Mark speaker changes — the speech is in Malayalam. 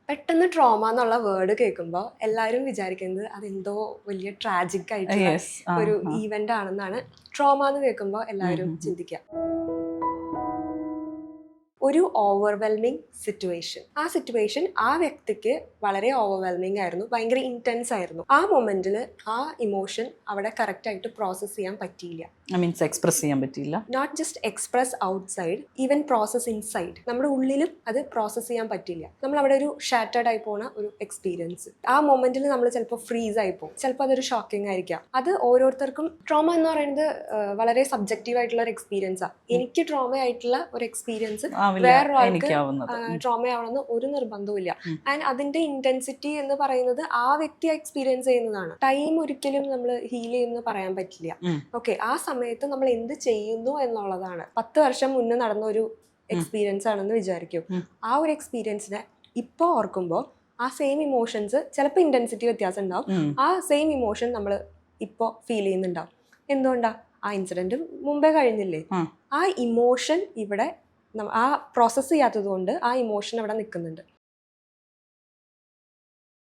Speaker 1: പെട്ടെന്ന് ട്രോമ എന്നുള്ള വേർഡ് കേൾക്കുമ്പോൾ എല്ലാവരും വിചാരിക്കുന്നത് അതെന്തോ വലിയ ട്രാജിക് ആയിട്ടുള്ള ഒരു ഈവന്റ് ആണെന്നാണ് ട്രോമ എന്ന് കേൾക്കുമ്പോൾ എല്ലാവരും ചിന്തിക്കുക. ഒരു ഓവർവെൽമിങ് സിറ്റുവേഷൻ. ആ സിറ്റുവേഷൻ ആ വ്യക്തിക്ക് വളരെ ഓവർവെൽമിങ് ആയിരുന്നു, ഭയങ്കര ഇൻറ്റൻസ് ആയിരുന്നു. ആ മൊമെന്റിൽ ആ ഇമോഷൻ അവിടെ കറക്റ്റ് ആയിട്ട് പ്രോസസ് ചെയ്യാൻ പറ്റിയില്ല.
Speaker 2: എക്സ്പ്രസ് ചെയ്യാൻ പറ്റിയില്ല.
Speaker 1: Not just express outside, even process inside. നമ്മുടെ ഉള്ളിലും അത് പ്രോസസ് ചെയ്യാൻ പറ്റില്ല. നമ്മൾ അവിടെ ഒരു ഷാറ്റേർഡ് ആയി പോണ ഒരു എക്സ്പീരിയൻസ്. ആ മൊമെന്റിൽ നമ്മൾ ചിലപ്പോൾ ഫ്രീസ് ആയി പോകും, ചിലപ്പോൾ അതൊരു ഷോക്കിംഗ് ആയിരിക്കാം. അത് ഓരോരുത്തർക്കും ട്രോമ എന്ന് പറയുന്നത് വളരെ സബ്ജക്റ്റീവ് ആയിട്ടുള്ള ഒരു എക്സ്പീരിയൻസാണ്. എനിക്ക് ട്രോമ ആയിട്ടുള്ള ഒരു എക്സ്പീരിയൻസ് വേറൊരാൾക്ക് ട്രോമ ആവണമെന്ന് ഒരു നിർബന്ധവും ഇല്ല. ആൻഡ് അതിന്റെ ഇന്റൻസിറ്റി എന്ന് പറയുന്നത് ആ വ്യക്തി എക്സ്പീരിയൻസ് ചെയ്യുന്നതാണ്. ടൈം ഒരിക്കലും നമ്മൾ ഹീൽ ചെയ്യുമെന്ന് പറയാൻ പറ്റില്ല. ഓക്കെ, ആ സമയത്ത് നമ്മൾ എന്ത് ചെയ്യുന്നു എന്നുള്ളതാണ്. 10 വർഷം മുന്നേ നടന്ന ഒരു എക്സ്പീരിയൻസ് ആണെന്ന് വിചാരിക്കും. ആ ഒരു എക്സ്പീരിയൻസിനെ ഇപ്പോൾ ഓർക്കുമ്പോൾ ആ സെയിം ഇമോഷൻസ്, ചിലപ്പോൾ ഇന്റൻസിറ്റി വ്യത്യാസം ഉണ്ടാവും, ആ സെയിം ഇമോഷൻ നമ്മൾ ഇപ്പോൾ ഫീൽ ചെയ്യുന്നുണ്ടാവും. എന്തുകൊണ്ടാ? ആ ഇൻസിഡന്റ് മുമ്പേ കഴിഞ്ഞില്ലേ. ആ ഇമോഷൻ ഇവിടെ ആ പ്രോസസ്സ് ചെയ്യാത്തത് കൊണ്ട് ആ ഇമോഷൻ അവിടെ നിൽക്കുന്നുണ്ട്.